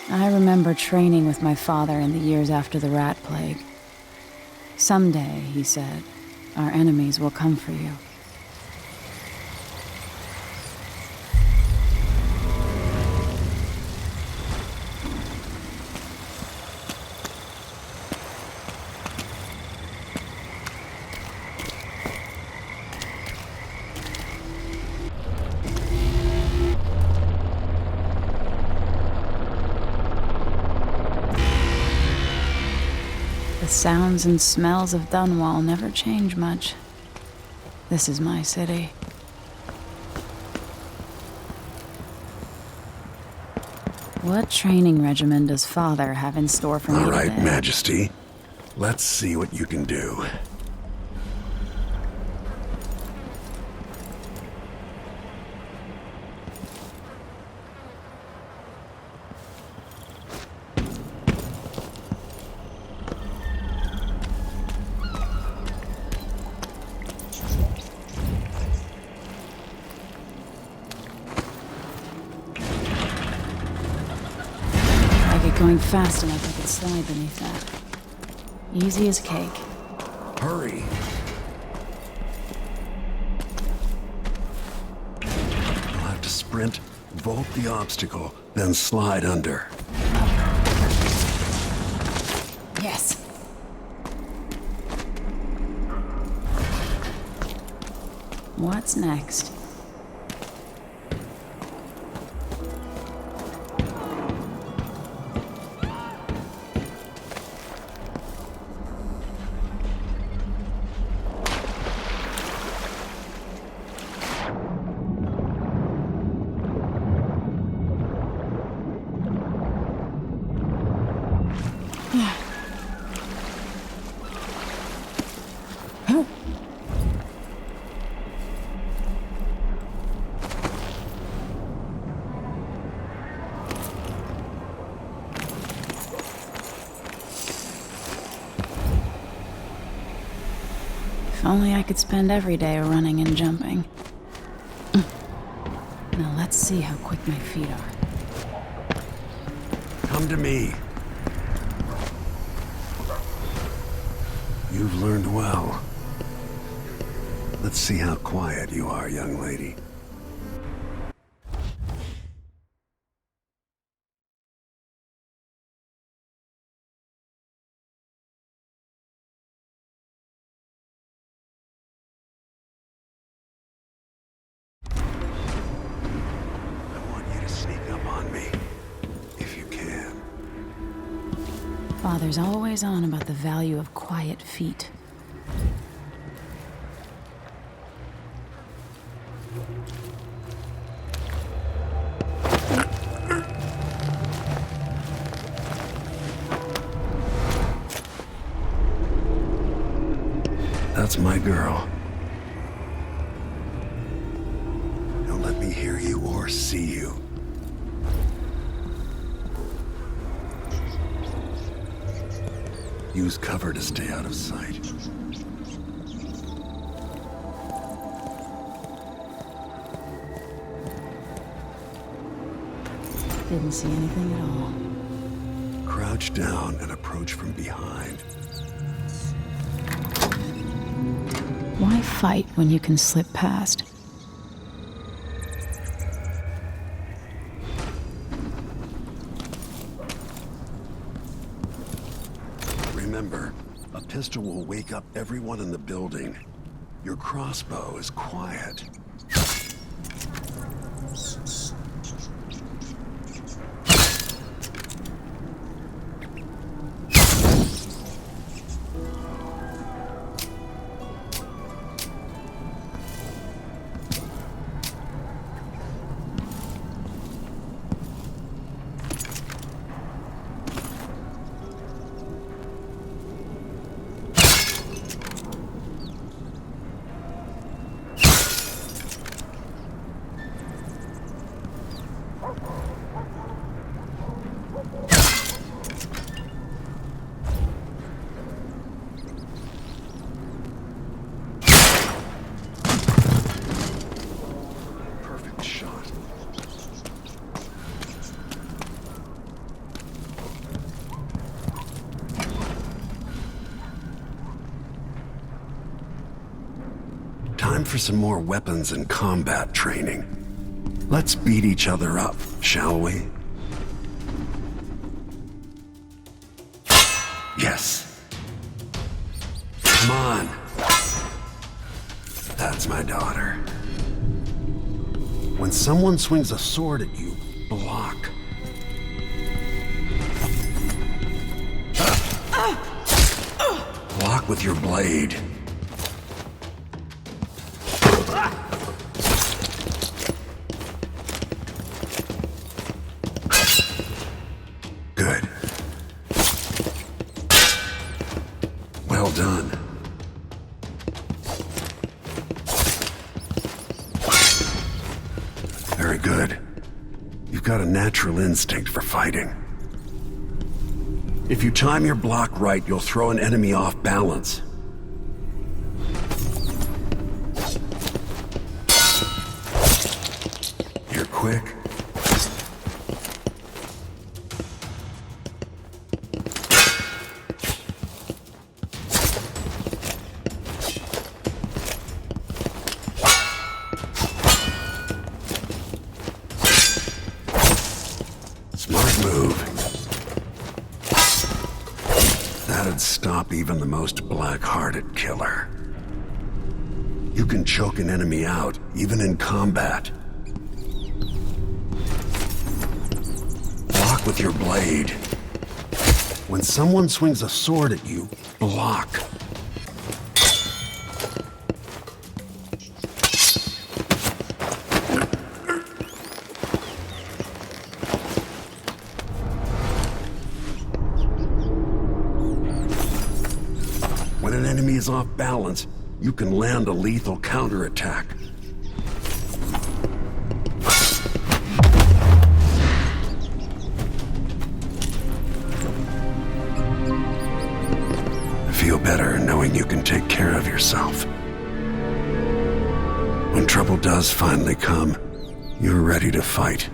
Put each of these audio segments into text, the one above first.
I remember training with my father in the years after the rat plague. Someday, he said, our enemies will come for you. The sounds and smells of Dunwall never change much. This is my city. What training regimen does Father have in store for me today? All right, Majesty. Let's see what you can do. Going fast enough, I could slide beneath that. Easy as cake. Hurry. You'll have to sprint, vault the obstacle, then slide under. Yes. What's next? If only I could spend every day running and jumping. Now let's see how quick my feet are. Come to me. You've learned well. Let's see how quiet you are, young lady. Father's always on about the value of quiet feet. That's my girl. Don't let me hear you or see you. Use cover to stay out of sight. Didn't see anything at all. Crouch down and approach from behind. Why fight when you can slip past? Remember, a pistol will wake up everyone in the building. Your crossbow is quiet. Perfect shot. Time for some more weapons and combat training. Let's beat each other up, shall we? Yes. Come on. That's my daughter. When someone swings a sword at you, block. Block with your blade. Good. Well done. Very good. You've got a natural instinct for fighting. If you time your block right, you'll throw an enemy off balance. You're quick. Smart move. That'd stop even the most black-hearted killer. You can choke an enemy out, even in combat. Block with your blade. When someone swings a sword at you, block. When an enemy is off balance, you can land a lethal counterattack. I feel better knowing you can take care of yourself. When trouble does finally come, you're ready to fight.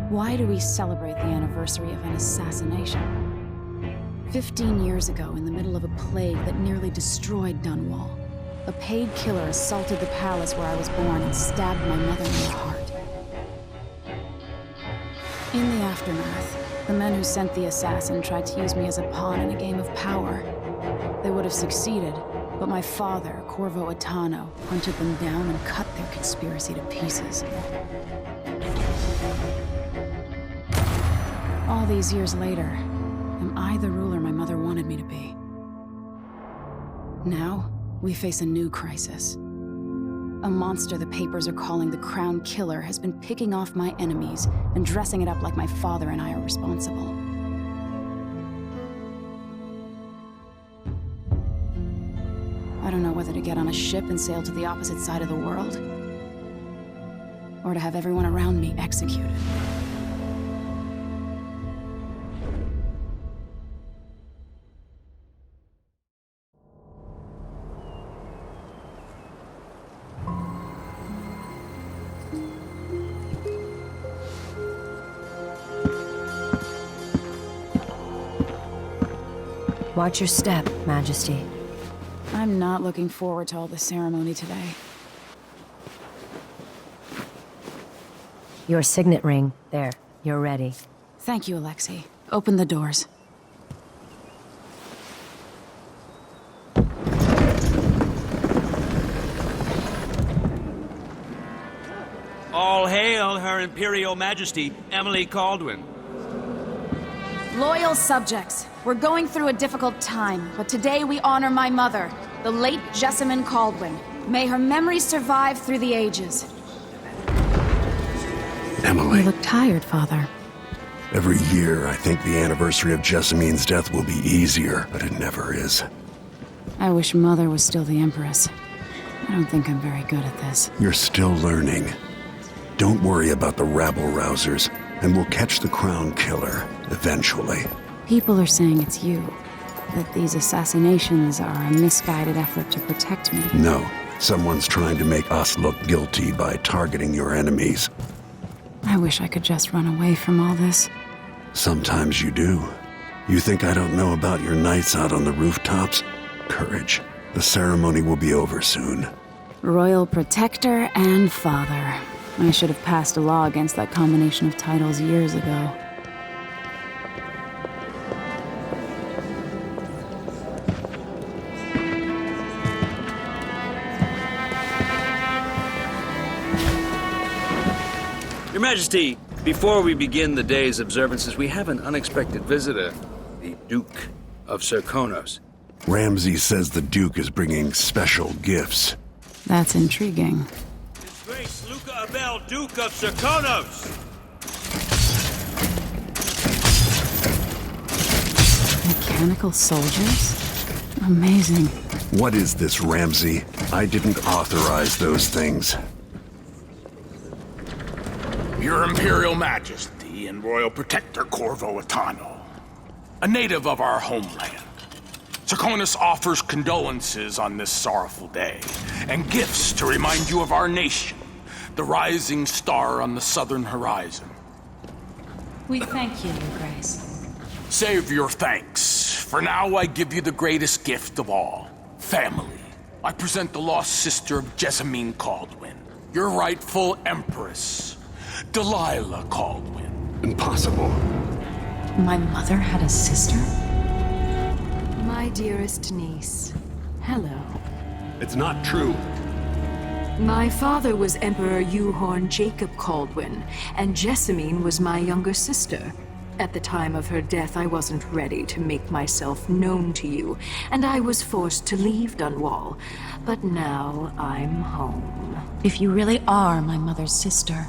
Why do we celebrate the anniversary of an assassination? 15 years ago, in the middle of a plague that nearly destroyed Dunwall, a paid killer assaulted the palace where I was born and stabbed my mother in the heart. In the aftermath, the men who sent the assassin tried to use me as a pawn in a game of power. They would have succeeded, but my father, Corvo Attano, hunted them down and cut their conspiracy to pieces. All these years later, am I the ruler my mother wanted me to be? Now, We face a new crisis. A monster the papers are calling the Crown Killer has been picking off my enemies and dressing it up like my father and I are responsible. I don't know whether to get on a ship and sail to the opposite side of the world, or to have everyone around me executed. Watch your step, Majesty. I'm not looking forward to all the ceremony today. Your signet ring. There, you're ready. Thank you, Alexei. Open the doors. All hail Her Imperial Majesty, Emily Caldwin. Loyal subjects, we're going through a difficult time, but today we honor my mother, the late Jessamine Caldwin. May her memory survive through the ages. Emily, You look tired, Father. every year I think the anniversary of Jessamine's death will be easier, but it never is. I wish Mother was still the Empress. I don't think I'm very good at this. You're still learning. Don't worry about the rabble-rousers, and we'll catch the Crown Killer, eventually. People are saying it's you. That these assassinations are a misguided effort to protect me. No, someone's trying to make us look guilty by targeting your enemies. I wish I could just run away from all this. Sometimes you do. You think I don't know about your nights out on the rooftops? Courage. The ceremony will be over soon. Royal Protector and Father. I should have passed a law against that combination of titles years ago. Your Majesty, before we begin the day's observances, we have an unexpected visitor, the Duke of Serkonos. Ramsay says the Duke is bringing special gifts. That's intriguing. His Grace Luca Abel, Duke of Serkonos! Mechanical soldiers? Amazing. What is this, Ramsay? I didn't authorize those things. Your Imperial Majesty and Royal Protector Corvo Atano, a native of our homeland. Serkonos offers condolences on this sorrowful day, and gifts to remind you of our nation, the rising star on the southern horizon. We thank you, Your Grace. Save your thanks. For now, I give you the greatest gift of all, family. I present the lost sister of Jessamine Caldwin, your rightful empress, Delilah Caldwin. Impossible. My mother had a sister? My dearest niece, hello. It's not true. My father was Emperor Euhorn Jacob Caldwin, and Jessamine was my younger sister. At the time of her death, I wasn't ready to make myself known to you, and I was forced to leave Dunwall. But now I'm home. If you really are my mother's sister,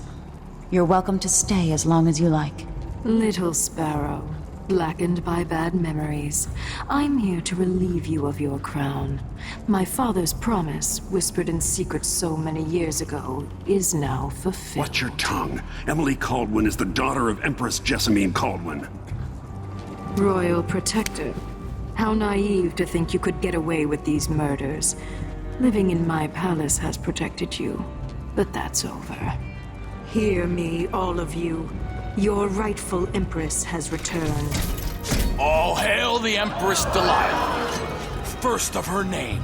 you're welcome to stay as long as you like. Little Sparrow, blackened by bad memories, I'm here to relieve you of your crown. My father's promise, whispered in secret so many years ago, is now fulfilled. Watch your tongue. Emily Caldwin is the daughter of Empress Jessamine Caldwin. Royal Protector, how naive to think you could get away with these murders. Living in my palace has protected you, but that's over. Hear me, all of you. Your rightful Empress has returned. All hail the Empress Delilah, first of her name.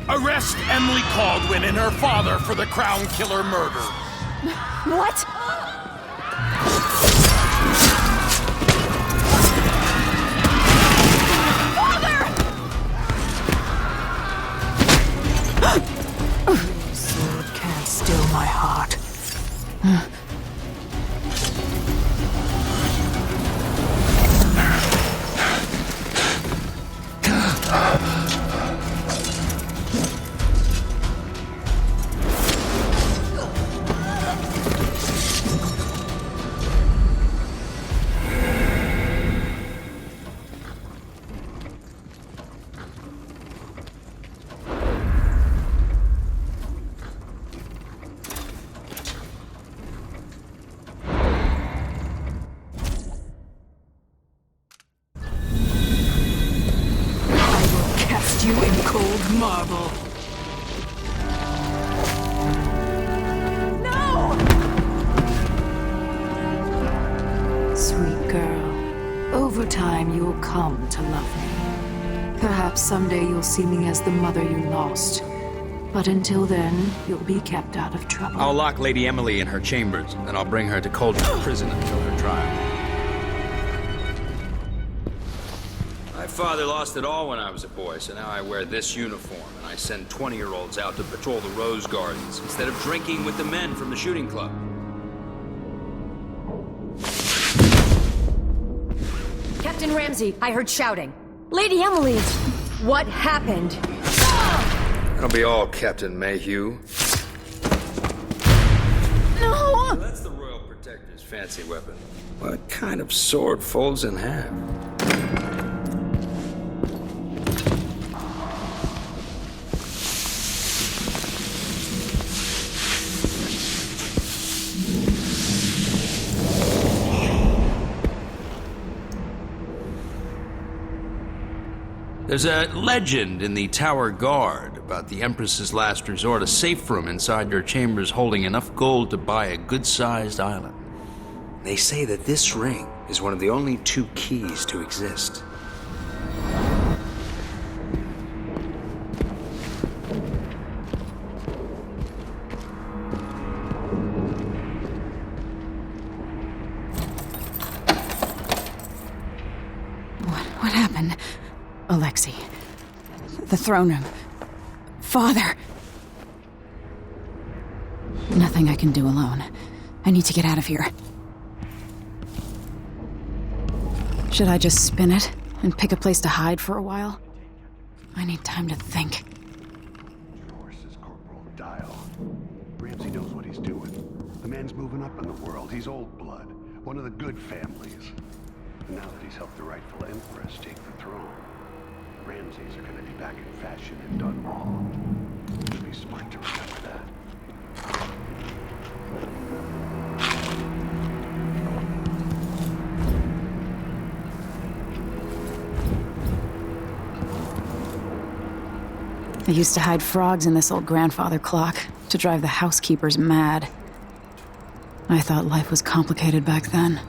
Arrest Emily Caldwin and her father for the Crown Killer murder. What? Sword can't still my heart. marble. Sweet girl, over time you'll come to love me. Perhaps someday you'll see me as the mother you lost. But until then, you'll be kept out of trouble. I'll lock Lady Emily in her chambers, and I'll bring her to Cold's prison until her trial. My father lost it all when I was a boy, so now I wear this uniform, and I send 20-year-olds out to patrol the rose gardens instead of drinking with the men from the shooting club. Captain Ramsey, I heard shouting. Lady Emily, what happened? That'll be all, Captain Mayhew. No! That's the Royal Protector's fancy weapon. What kind of sword folds in half? There's a legend in the Tower Guard about the Empress's last resort, a safe room inside your chambers holding enough gold to buy a good-sized island. They say that this ring is one of the only 2 keys to exist. What happened? Alexei. The throne room. Father. Nothing I can do alone. I need to get out of here. Should I just spin it and pick a place to hide for a while? I need time to think. Yours is Corporal Dial. Ramsey knows what he's doing. The man's moving up in the world. He's old blood. One of the good families. And now that he's helped the rightful Empress take the throne, the Ramseys are gonna be back in fashion in Dunwall. It'd be smart to remember that. I used to hide frogs in this old grandfather clock to drive the housekeepers mad. I thought life was complicated back then.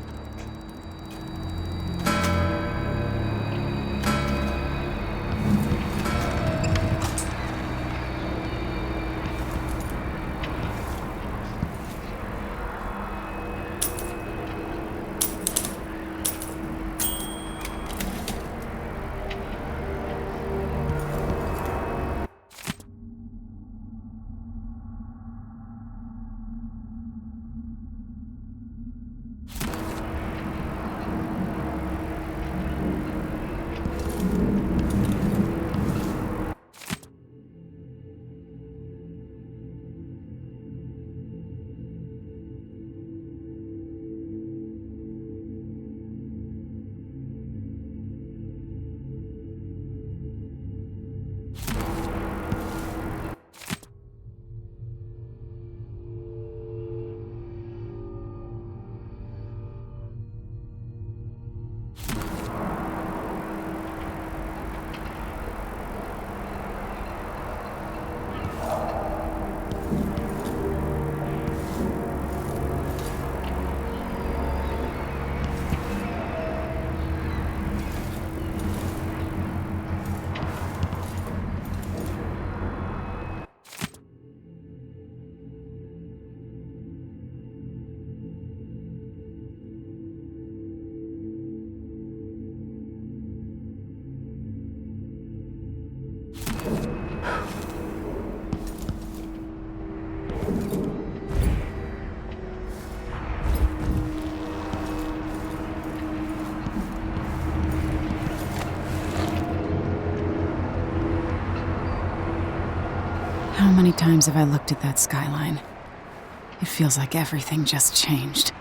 How many times have I looked at that skyline? It feels like everything just changed.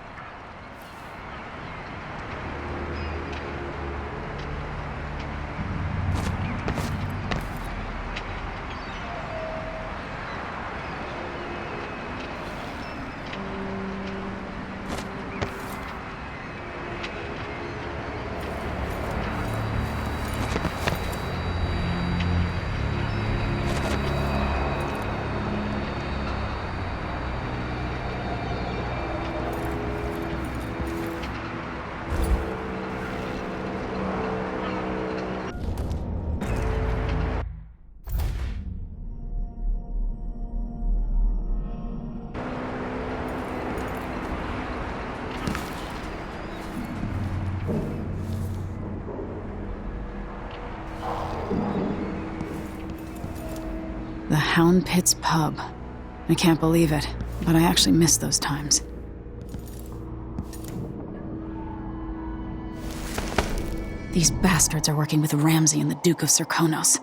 Pound Pit's pub. I can't believe it, but I actually miss those times. These bastards are working with Ramsey and the Duke of Serkonos.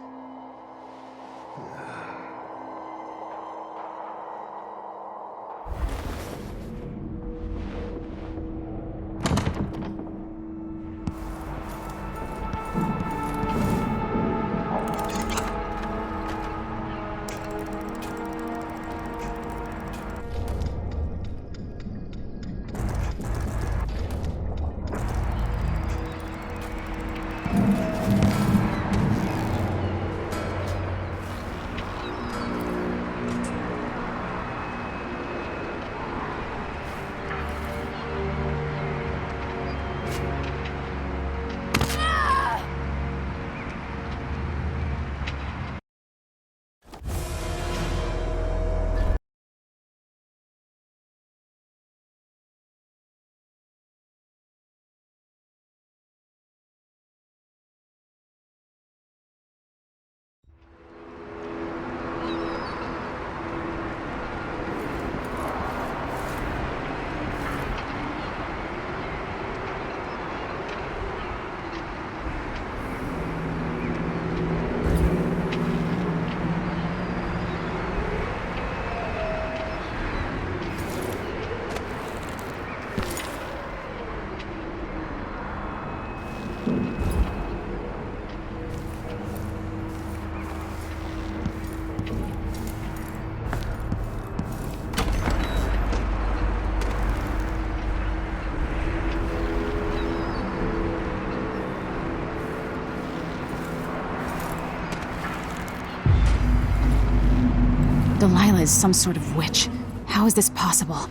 Delilah is some sort of witch. How is this possible?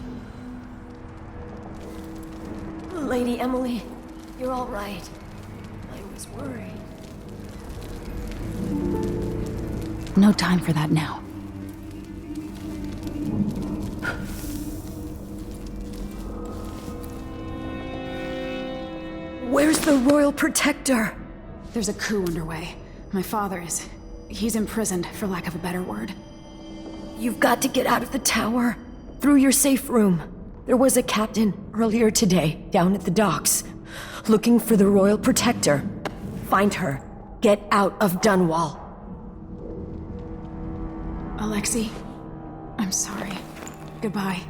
Lady Emily, you're all right. I was worried. No time for that now. Where's the Royal Protector? There's a coup underway. My father is... he's imprisoned, for lack of a better word. You've got to get out of the tower. Through your safe room. There was a captain earlier today, down at the docks, looking for the Royal Protector. Find her. Get out of Dunwall. Alexei, I'm sorry. Goodbye.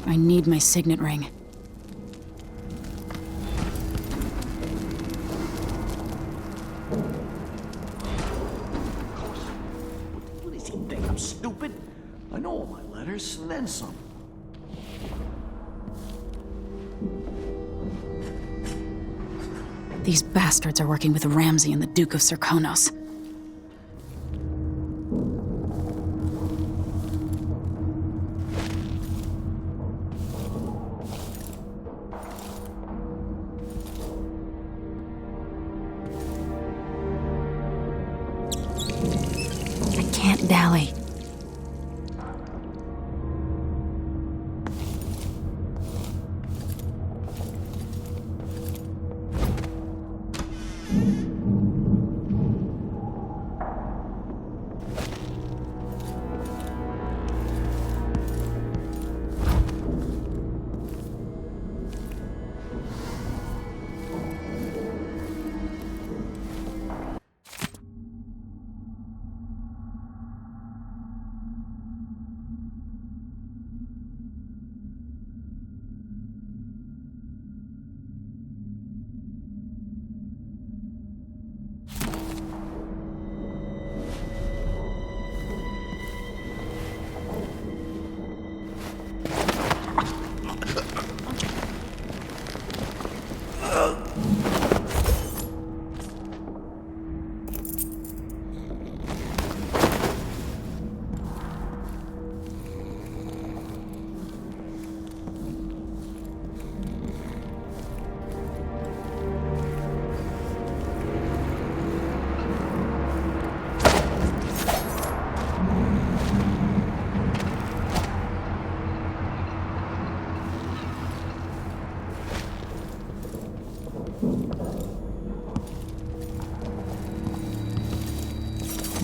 I need my signet ring. What does he think? I'm stupid? I know all my letters, and then some. These bastards are working with Ramsey and the Duke of Serkonos. I can't dally.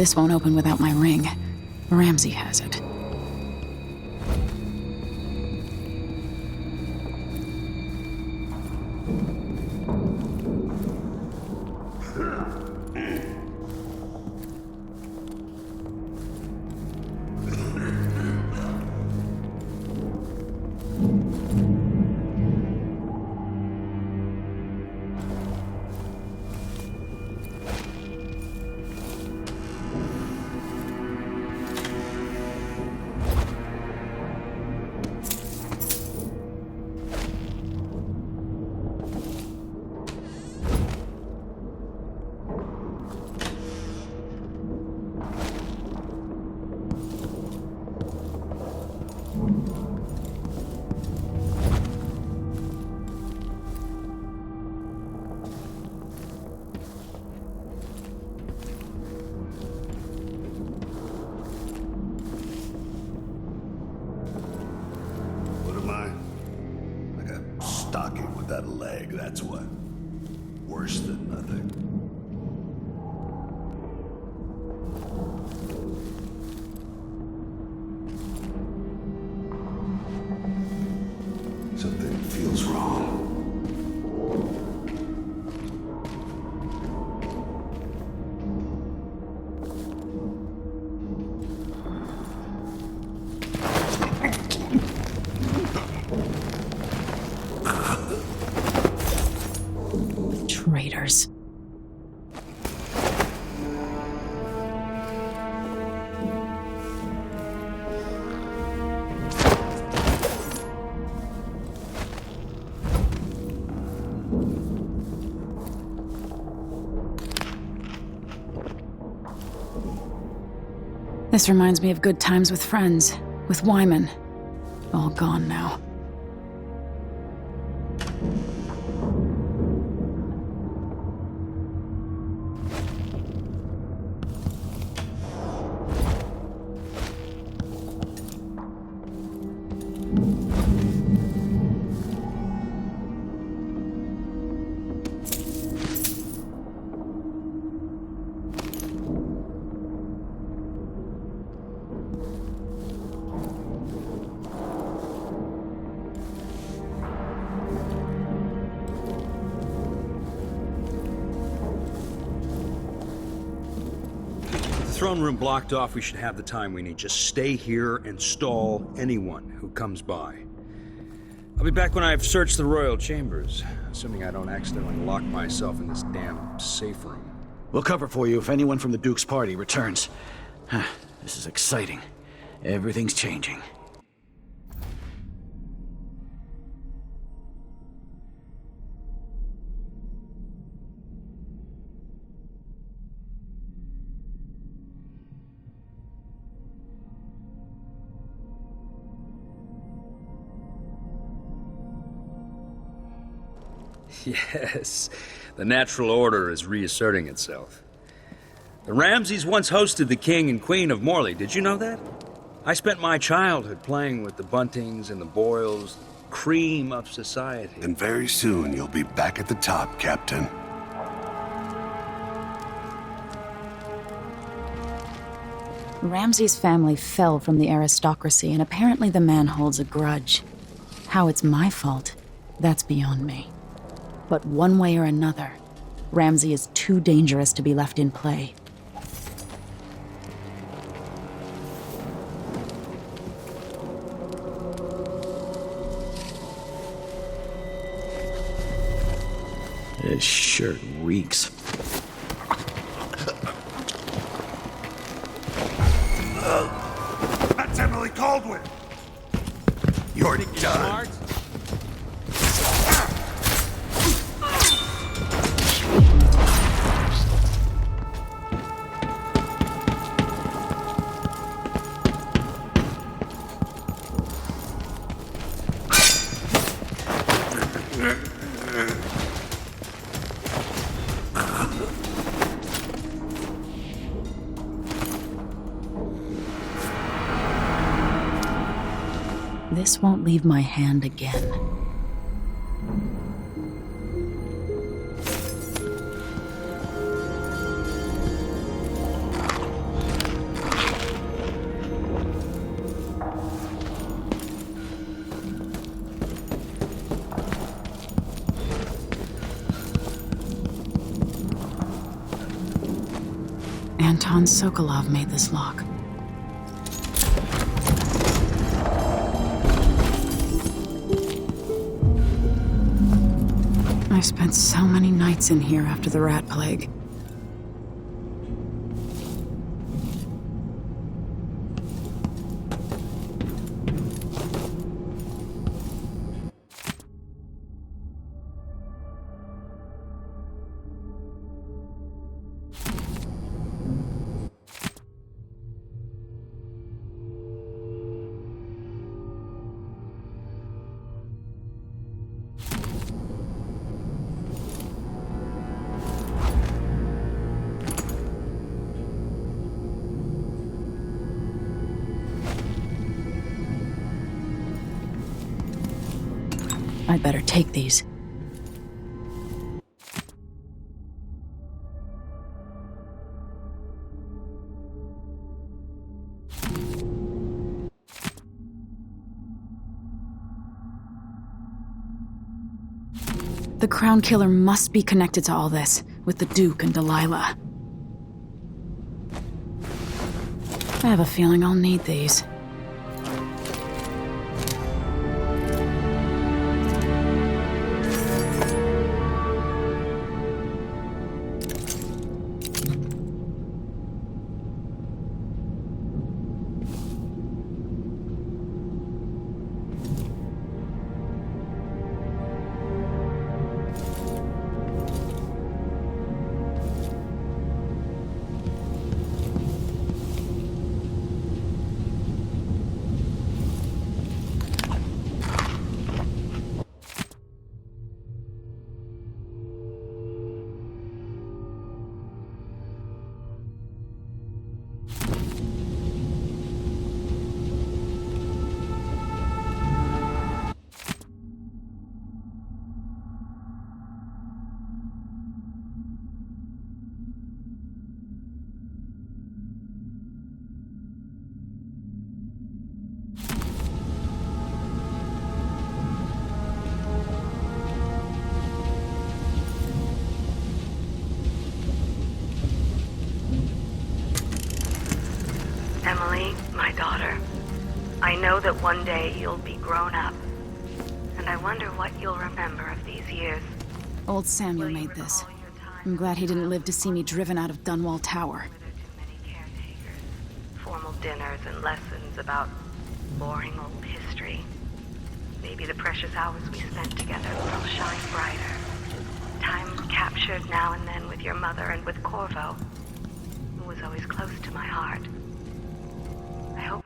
this won't open without my ring. Ramsey has it. What am I? Like a stocking without a leg, that's what. Worse than nothing. Something feels wrong. Traitors. This reminds me of good times with friends, with Wyman. All gone now. Throne room blocked off, we should have the time we need. Just stay here and stall anyone who comes by. I'll be back when I've searched the royal chambers, assuming I don't accidentally lock myself in this damn safe room. We'll cover for you if anyone from the Duke's party returns. This is exciting. Everything's changing. Yes, the natural order is reasserting itself. The Ramseys once hosted the King and Queen of Morley, did you know that? I spent my childhood playing with the Buntings and the Boyles, cream of society. And very soon you'll be back at the top, Captain. Ramsey's family fell from the aristocracy, and apparently the man holds a grudge. How it's my fault, that's beyond me. But one way or another, Ramsey is too dangerous to be left in play. This shirt reeks. That's Emily Caldwell! You're done! This won't leave my hand again. Anton Sokolov made this lock. I spent so many nights in here after the rat plague. I'd better take these. The Crown Killer must be connected to all this, with the Duke and Delilah. I have a feeling I'll need these. Emily, my daughter, I know that one day you'll be grown up, and I wonder what you'll remember of these years. Old Samuel made this. I'm glad he didn't live to see me driven out of Dunwall Tower. Formal dinners and lessons about boring old history. Maybe the precious hours we spent together will shine brighter. Times captured now and then with your mother and with Corvo, who was always close to my heart. I hope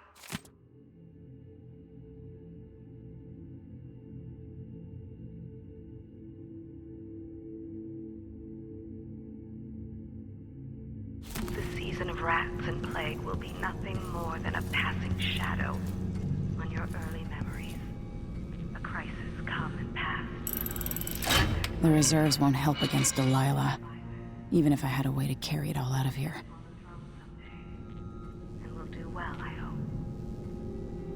the season of rats and plague will be nothing more than a passing shadow on your early memories. A crisis come and pass. The reserves won't help against Delilah, even if I had a way to carry it all out of here. And we'll do well, I hope.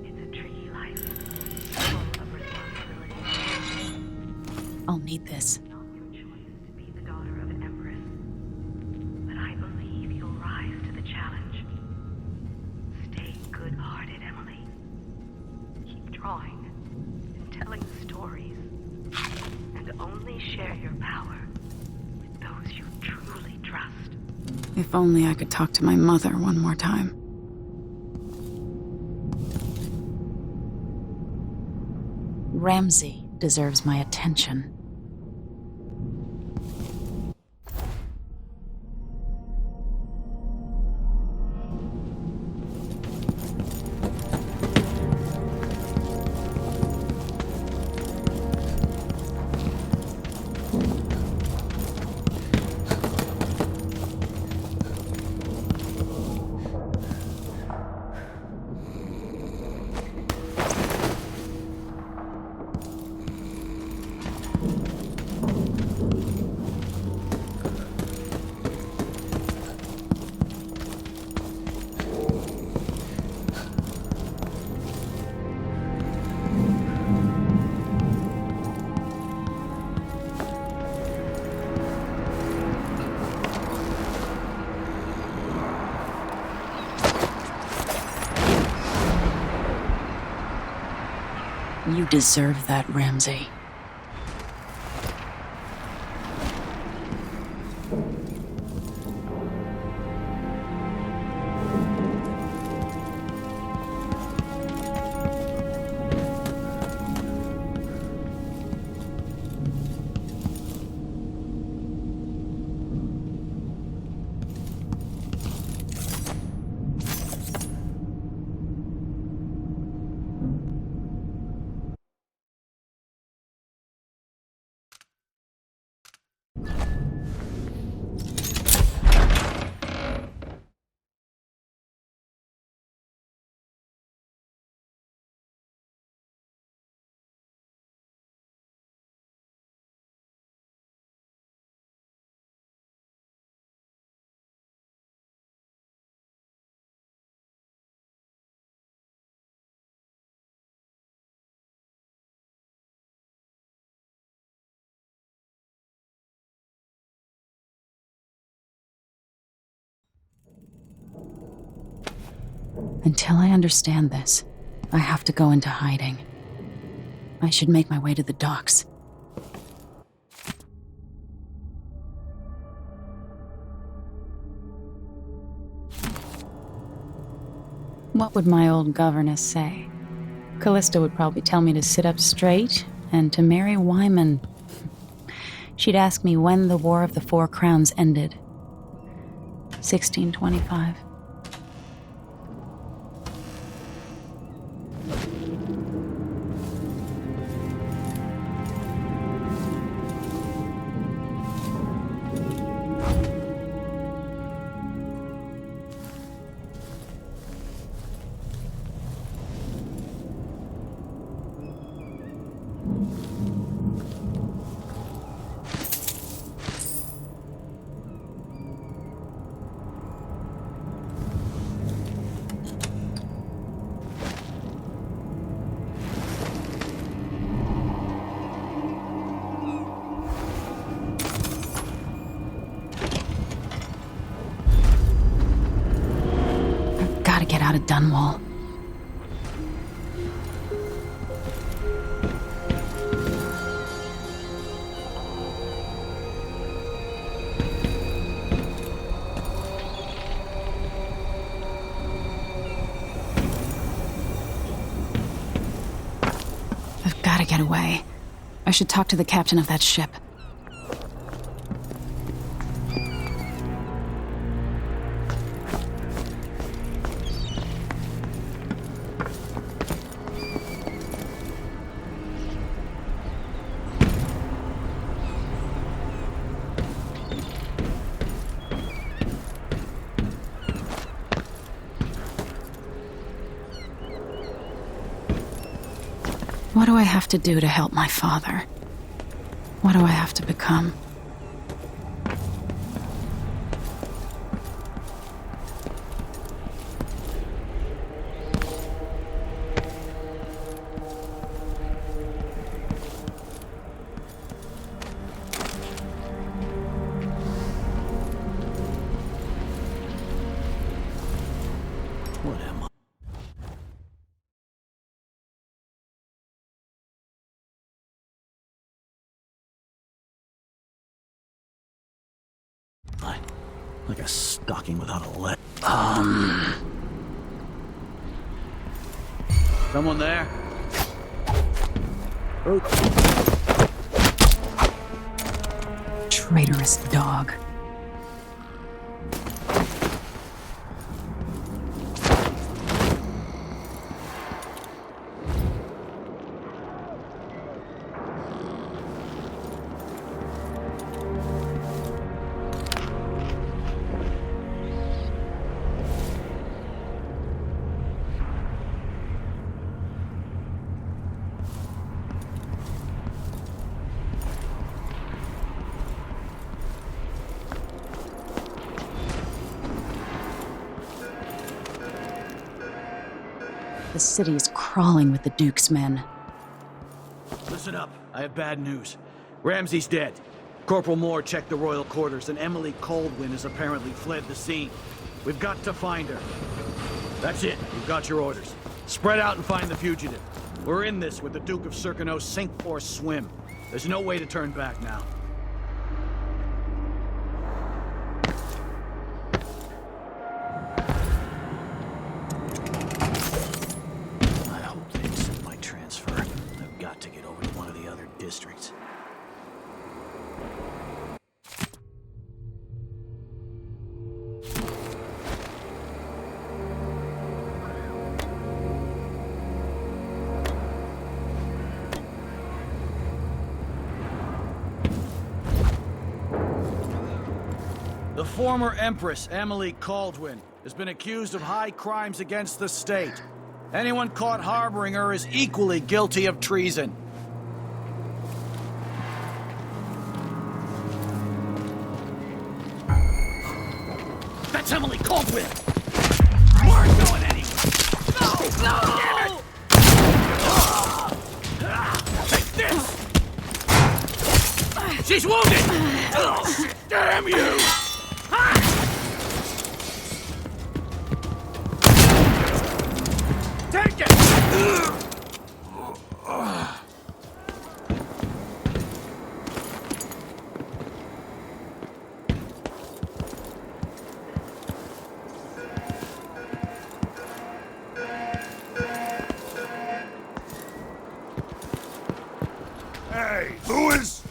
It's a tricky life, full of responsibility. I'll need this. Not your choice to be the daughter of an empress, but I believe you'll rise to the challenge. Stay good-hearted, Emily. Keep drawing and telling stories, and only share your power with those you truly trust. If only I could talk to my mother one more time. Ramsey deserves my attention. You deserve that, Ramsey. Until I understand this, I have to go into hiding. I should make my way to the docks. What would my old governess say? Callista would probably tell me to sit up straight and to marry Wyman. She'd ask me when the War of the Four Crowns ended. 1625. Get out of Dunwall. I've got to get away. I should talk to the captain of that ship. What do I have to do to help my father? What do I have to become? What am I? Like a stocking without a leg. Someone there? Oh. Traitorous dog. The city is crawling with the Duke's men. Listen up. I have bad news. Ramsey's dead. Corporal Moore checked the royal quarters, and Emily Caldwin has apparently fled the scene. We've got to find her. That's it. You've got your orders. Spread out and find the fugitive. We're in this with the Duke of Circano sink or swim. There's no way to turn back now. I hope they accept my transfer. I've got to get over to one of the other districts. The former Empress, Emily Caldwin, has been accused of high crimes against the state. Anyone caught harboring her is equally guilty of treason. That's Emily Caldwin! You aren't going anywhere! No! Damn it! Take this! She's wounded! Damn you! Take it! Hey, Lewis!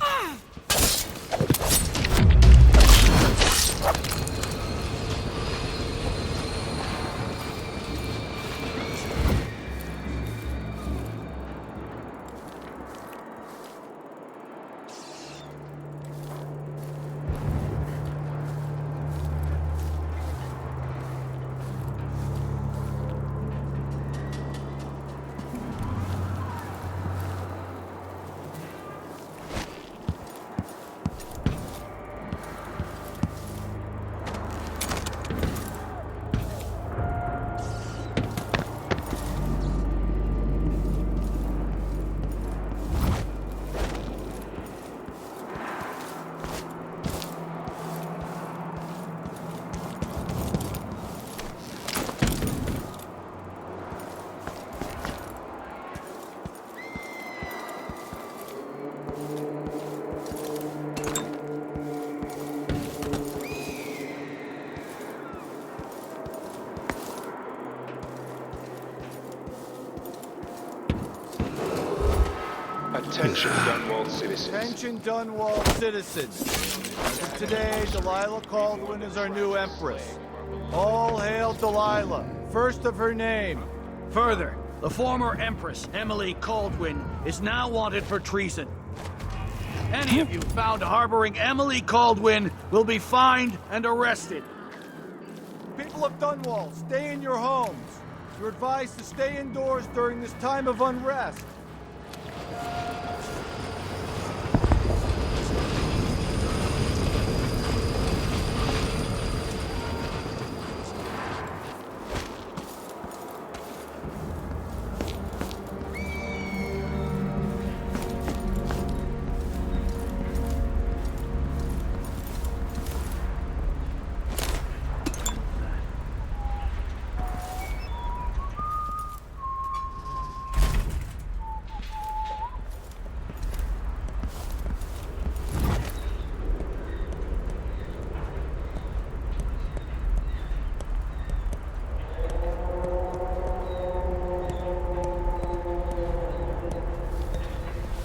Attention Dunwall citizens. Attention Dunwall citizens. As of today, Delilah Caldwin is our new Empress. All hail Delilah, first of her name. Further, the former Empress, Emily Caldwin, is now wanted for treason. Any of you found harboring Emily Caldwin will be fined and arrested. People of Dunwall, stay in your homes. You're advised to stay indoors during this time of unrest.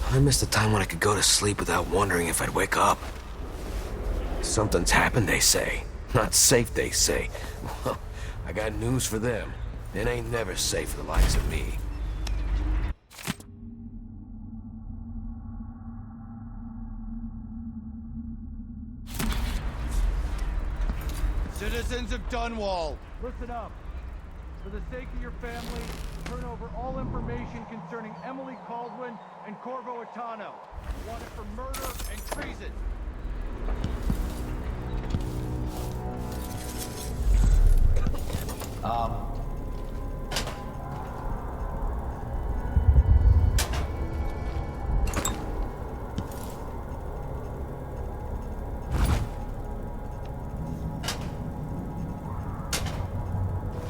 I missed the time when I could go to sleep without wondering if I'd wake up. Something's happened, they say. Not safe, they say. Well, I got news for them. It ain't never safe for the likes of me. Citizens of Dunwall, listen up. For the sake of your family, turn over all information concerning Emily Caldwin and Corvo Atano, wanted for murder and treason.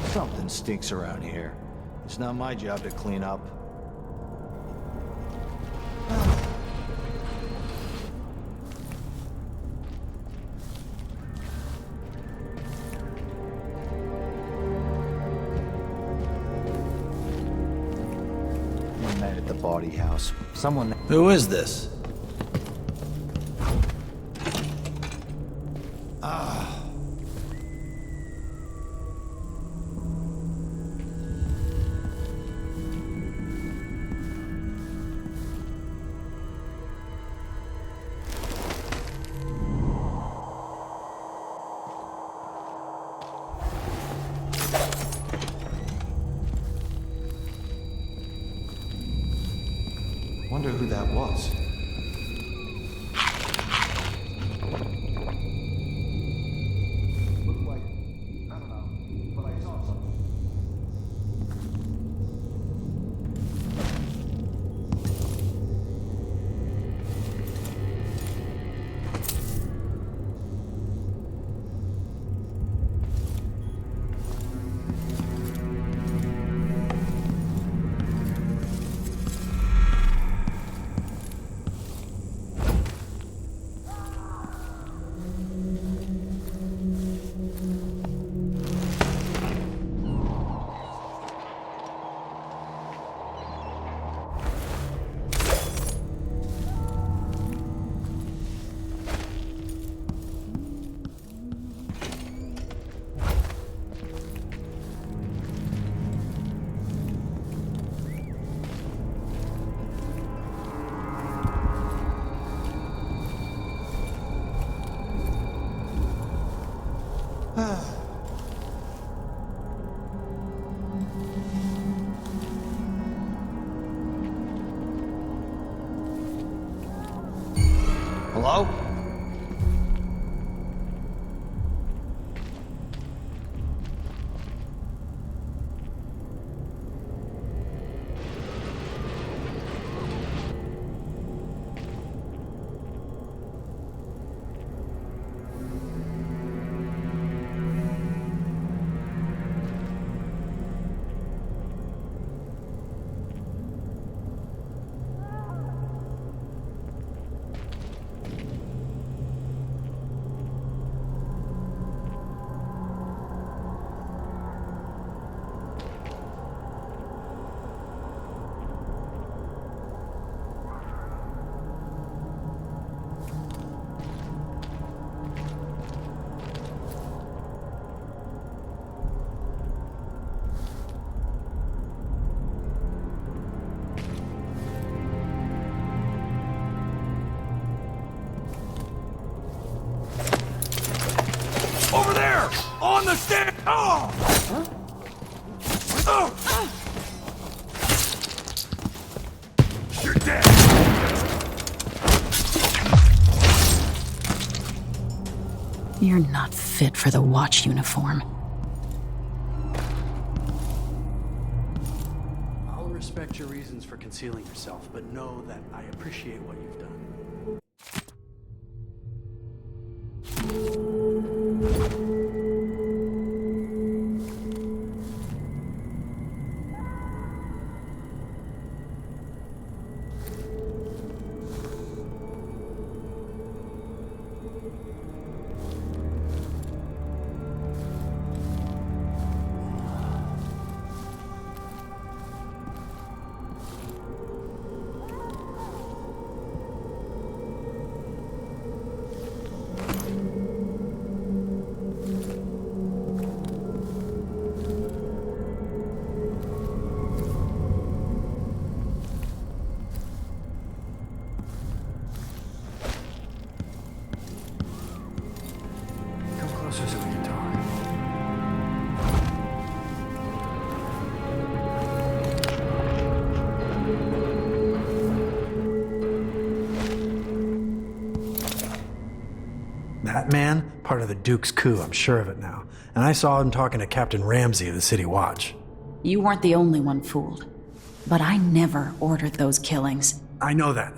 Something stinks around here. It's not my job to clean up. bawdy house. Someone... Who is this? Wonder who that was. Looked like, I don't know, but I saw something. Hello? Over there! On the stand! Oh! Huh? Oh! You're dead! You're not fit for the watch uniform. I'll respect your reasons for concealing yourself, but know that I appreciate what you've done. Closer so we can talk. That man, part of the Duke's coup, I'm sure of it now. And I saw him talking to Captain Ramsey of the City Watch. You weren't the only one fooled. But I never ordered those killings. I know that.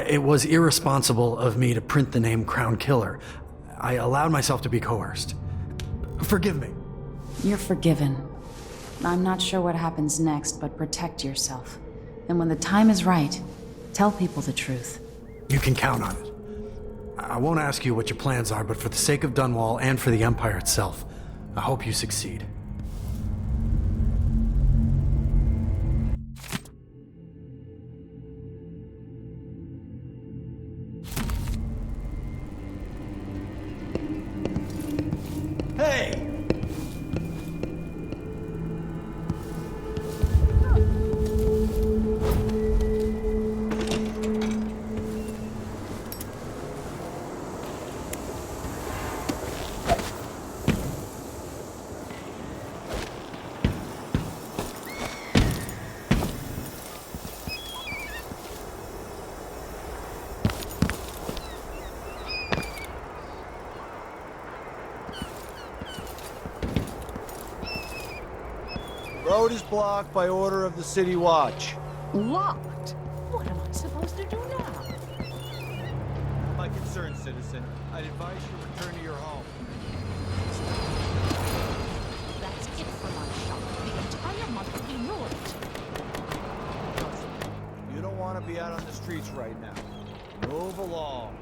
It was irresponsible of me to print the name Crown Killer. I allowed myself to be coerced. Forgive me. You're forgiven. I'm not sure what happens next, but protect yourself. And when the time is right, tell people the truth. You can count on it. I won't ask you what your plans are, but for the sake of Dunwall and for the Empire itself, I hope you succeed. Road is blocked by order of the City Watch. Locked? What am I supposed to do now? My concern, citizen. I'd advise you return to your home. That's it for my shop. The entire month will be ruined. You don't want to be out on the streets right now. Move along.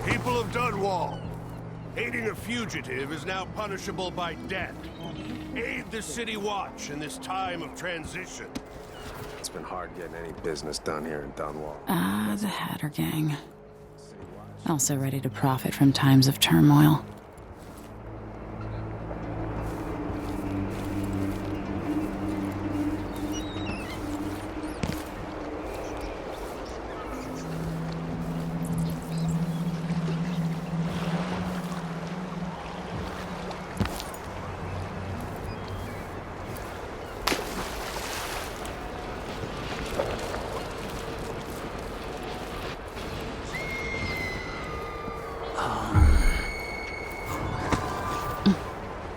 People of Dunwall, aiding a fugitive is now punishable by death. Aid the City Watch in this time of transition. It's been hard getting any business done here in Dunwall. The Hatter Gang. Also ready to profit from times of turmoil.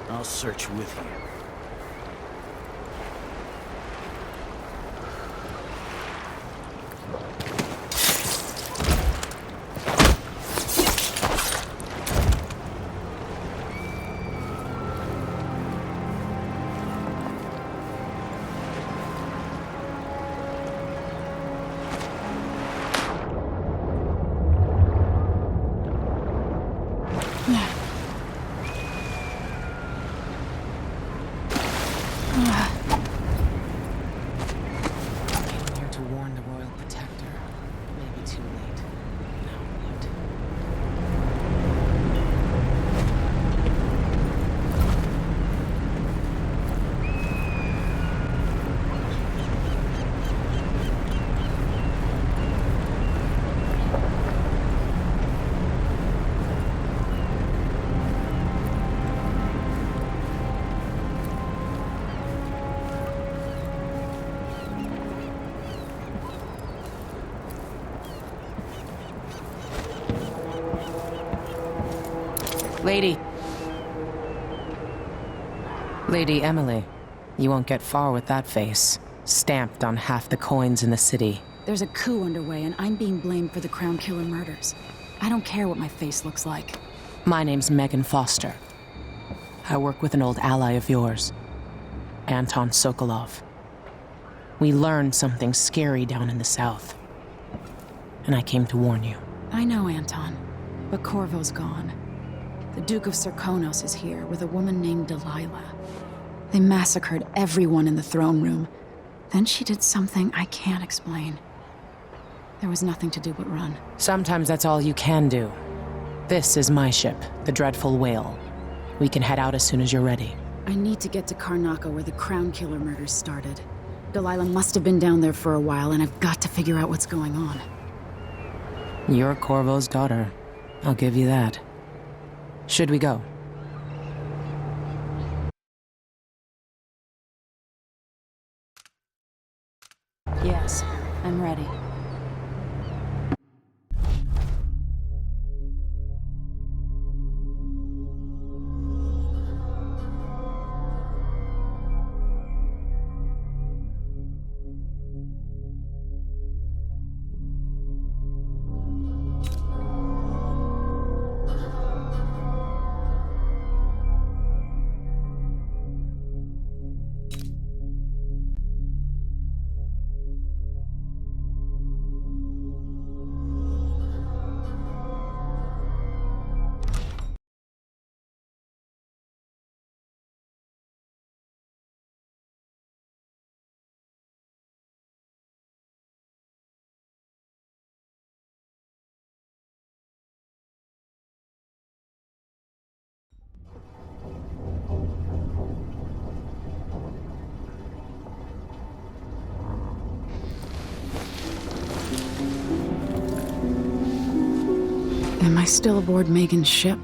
I'll search with you. Lady. Lady Emily, you won't get far with that face. Stamped on half the coins in the city. There's a coup underway, and I'm being blamed for the Crown Killer murders. I don't care what my face looks like. My name's Megan Foster. I work with an old ally of yours, Anton Sokolov. We learned something scary down in the south, and I came to warn you. I know, Anton, but Corvo's gone. The Duke of Serkonos is here with a woman named Delilah. They massacred everyone in the throne room. Then she did something I can't explain. There was nothing to do but run. Sometimes that's all you can do. This is my ship, the Dreadful Whale. We can head out as soon as you're ready. I need to get to Karnaca where the Crown Killer murders started. Delilah must have been down there for a while, and I've got to figure out what's going on. You're Corvo's daughter. I'll give you that. Should we go? Yes, I'm ready. I still aboard Megan's ship?